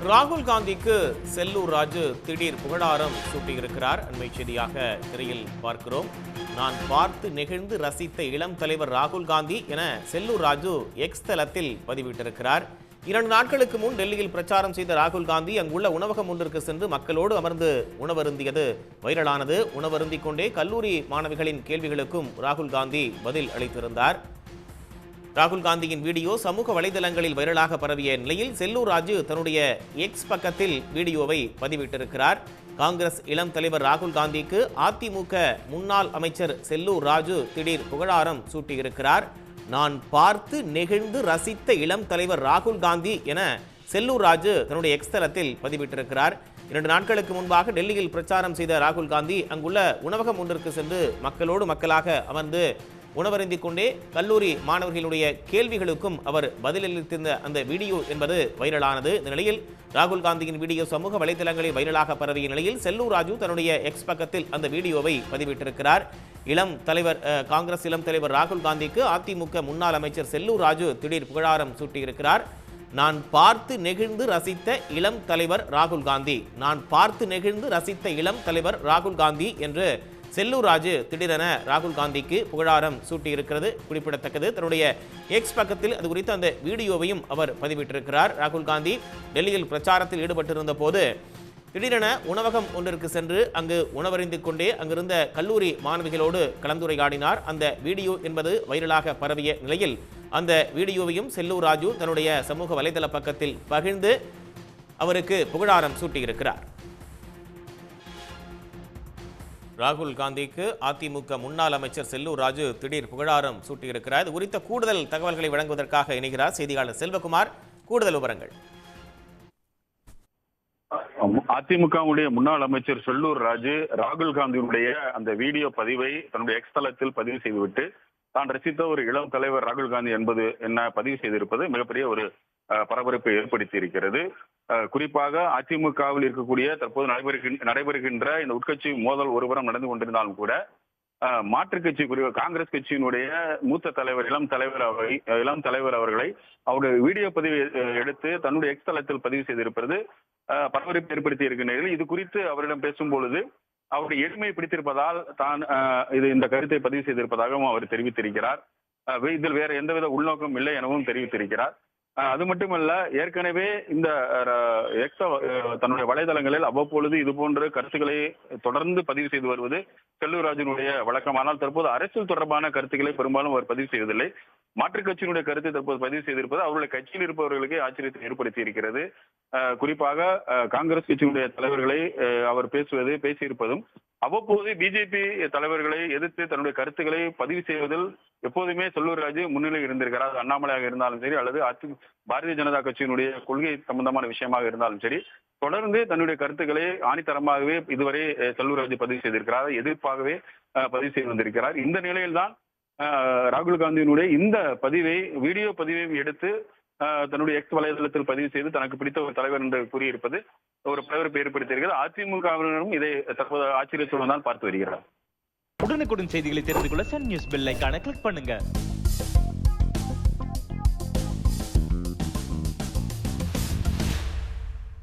ராகுல் காந்திக்கு செல்லூர் ராஜு திடீர் புகழாரம் சூட்டியிருக்கிறார். அண்மை செய்தியாக திரையில் பார்க்கிறோம். நான் பார்த்து நெகிழ்ந்து ரசித்த இளம் தலைவர் ராகுல் காந்தி என செல்லூர் ராஜு எக்ஸ் தளத்தில் பதிவிட்டிருக்கிறார். 2 நாட்களுக்கு முன் டெல்லியில் பிரச்சாரம் செய்த ராகுல் காந்தி அங்குள்ள உணவகம் ஒன்றிற்கு சென்று மக்களோடு அமர்ந்து உணவருந்தியது வைரலானது. உணவருந்திக் கொண்டே கல்லூரி மாணவிகளின் கேள்விகளுக்கும் ராகுல் காந்தி பதில் அளித்திருந்தார். ராகுல் காந்தியின் வீடியோ சமூக வலைதளங்களில் வைரலாக பரவிய நிலையில் செல்லூர் ராஜு தன்னுடைய எக்ஸ் பக்கத்தில் வீடியோவை பதிவிட்டிருக்கிறார். காங்கிரஸ் இளம் தலைவர் ராகுல் காந்திக்கு அதிமுக முன்னாள் அமைச்சர் செல்லூர் ராஜு திடீர் புகழாரம் சூட்டியிருக்கிறார். நான் பார்த்து நெகிழ்ந்து ரசித்த இளம் தலைவர் ராகுல் காந்தி என செல்லூர் ராஜு தன்னுடைய எக்ஸ் தளத்தில் பதிவிட்டிருக்கிறார். 2 நாட்களுக்கு முன்பாக டெல்லியில் பிரச்சாரம் செய்த ராகுல் காந்தி அங்குள்ள உணவகம் ஒன்றிற்கு சென்று மக்களோடு மக்களாக அமர்ந்து உணவருந்திக் கொண்டே கல்லூரி மாணவர்களுடைய கேள்விகளுக்கும் அவர் பதிலளித்திருந்த அந்த வீடியோ என்பது வைரலானது. இந்த நிலையில் ராகுல் காந்தியின் வீடியோ சமூக வலைதளங்களில் வைரலாக பரவிய நிலையில் செல்லூர் ராஜு தன்னுடைய எக்ஸ் பக்கத்தில் அந்த வீடியோவை பதிவிட்டிருக்கிறார். காங்கிரஸ் இளம் தலைவர் ராகுல் காந்திக்கு அதிமுக முன்னாள் அமைச்சர் செல்லூர் ராஜு திடீர் புகழாரம் சூட்டியிருக்கிறார். நான் பார்த்து நெகிழ்ந்து ரசித்த இளம் தலைவர் ராகுல் காந்தி, நான் பார்த்து நெகிழ்ந்து ரசித்த இளம் தலைவர் ராகுல் காந்தி என்று செல்லூர் ராஜு திடீரென ராகுல் காந்திக்கு புகழாரம் சூட்டியிருக்கிறது குறிப்பிடத்தக்கது. தன்னுடைய எக்ஸ் பக்கத்தில் அது குறித்த அந்த வீடியோவையும் அவர் பதிவிட்டிருக்கிறார். ராகுல் காந்தி டெல்லியில் பிரச்சாரத்தில் ஈடுபட்டிருந்த போது திடீரென உணவகம் ஒன்றிற்கு சென்று அங்கு உணவருந்திக் கொண்டே அங்கிருந்த கல்லூரி மாணவிகளோடு கலந்துரையாடினார். அந்த வீடியோ என்பது வைரலாக பரவிய நிலையில் அந்த வீடியோவையும் செல்லூர் ராஜு தன்னுடைய சமூக வலைதள பக்கத்தில் பகிர்ந்து அவருக்கு புகழாரம் சூட்டியிருக்கிறார். ராகுல் காந்திக்கு அதிமுக முன்னாள் அமைச்சர் செல்லூர் ராஜு திடீர் புகழாரம் சூட்டியிருக்கிறார். இது குறித்த கூடுதல் தகவல்களை வழங்குவதற்காக இணைகிறார் செய்தியாளர் செல்வகுமார். கூடுதல் விவரங்கள். அதிமுகவுடைய முன்னாள் அமைச்சர் செல்லூர் ராஜு ராகுல் காந்தியுடைய அந்த வீடியோ பதிவை தன்னுடைய எக்ஸ் தளத்தில் பதிவு செய்துவிட்டு தான் ரசித்த ஒரு இளம் தலைவர் ராகுல் காந்தி என்பது என்ன பதிவு செய்திருப்பது மிகப்பெரிய ஒரு பரபரப்பை ஏற்படுத்தி இருக்கிறது. குறிப்பாக அதிமுகவில் இருக்கக்கூடிய தற்போது நடைபெறுகின்ற இந்த உட்கட்சி மோதல் ஒருபுறம் நடந்து கொண்டிருந்தாலும் கூட மாற்றுக் கட்சி காங்கிரஸ் கட்சியினுடைய மூத்த தலைவர் இளம் தலைவர் அவர்களை அவருடைய வீடியோ பதிவு எடுத்து தன்னுடைய எக்ஸ் தளத்தில் பதிவு செய்திருப்பது பரபரப்பு ஏற்படுத்தி இருக்கின்றனர். இது குறித்து அவரிடம் பேசும் பொழுது அவருடைய எளிமை பிடித்திருப்பதால் தான் இந்த கருத்தை பதிவு செய்திருப்பதாகவும் அவர் தெரிவித்திருக்கிறார். இதில் வேற எந்தவித உள்நோக்கம் இல்லை எனவும் தெரிவித்திருக்கிறார். அது மட்டுமல்ல, ஏற்கனவே இந்த தன்னுடைய வலைதளங்களில் அவ்வப்பொழுது இது போன்ற கருத்துக்களை தொடர்ந்து பதிவு செய்து வருவது செல்லூர் ராஜுனுடைய வழக்கமானால் தற்போது அரசியல் தொடர்பான கருத்துக்களை பெரும்பாலும் அவர் பதிவு செய்வதில்லை. மாற்றுக் கட்சியினுடைய கருத்தை தற்போது பதிவு செய்திருப்பது அவருடைய கட்சியில் இருப்பவர்களுக்கு ஆச்சரியத்தை ஏற்படுத்தி இருக்கிறது. குறிப்பாக காங்கிரஸ் கட்சியினுடைய தலைவர்களை அவர் பேசியிருப்பதும் அவ்வப்போது பிஜேபி தலைவர்களை எதிர்த்து தன்னுடைய கருத்துக்களை பதிவு செய்வதில் எப்போதுமே செல்லூர் ராஜு முன்னிலை இருந்திருக்கிறார். அண்ணாமலையாக இருந்தாலும் சரி அல்லது பாரதிய ஜனதா கட்சியினுடைய கொள்கை சம்பந்தமான விஷயமாக இருந்தாலும் சரி தொடர்ந்து தன்னுடைய கருத்துக்களை ஆணித்தரமாகவே இதுவரை செல்லூர் ராஜு பதிவு செய்திருக்கிறார். எதிர்ப்பாகவே பதிவு செய்து வந்திருக்கிறார். இந்த நிலையில்தான் ராகுல் காந்தியினுடைய இந்த வீடியோ பதிவையும் எடுத்து தன்னுடைய எக்ஸ் வலைதளத்தில் பதிவு செய்து தனக்கு பிடித்த ஒரு தலைவர் என்று கூறியிருப்பது ஒரு பரபரப்பை ஏற்படுத்தியிருக்கிறது. அதிமுகவினரும் இதை தற்போது ஆச்சரியத்துடன் தான் பார்த்து வருகிறார். உடனுக்குடன் செய்திகளை தெரிந்து கொள்ள சன் நியூஸ் பெல் ஐகானை கிளிக் பண்ணுங்க.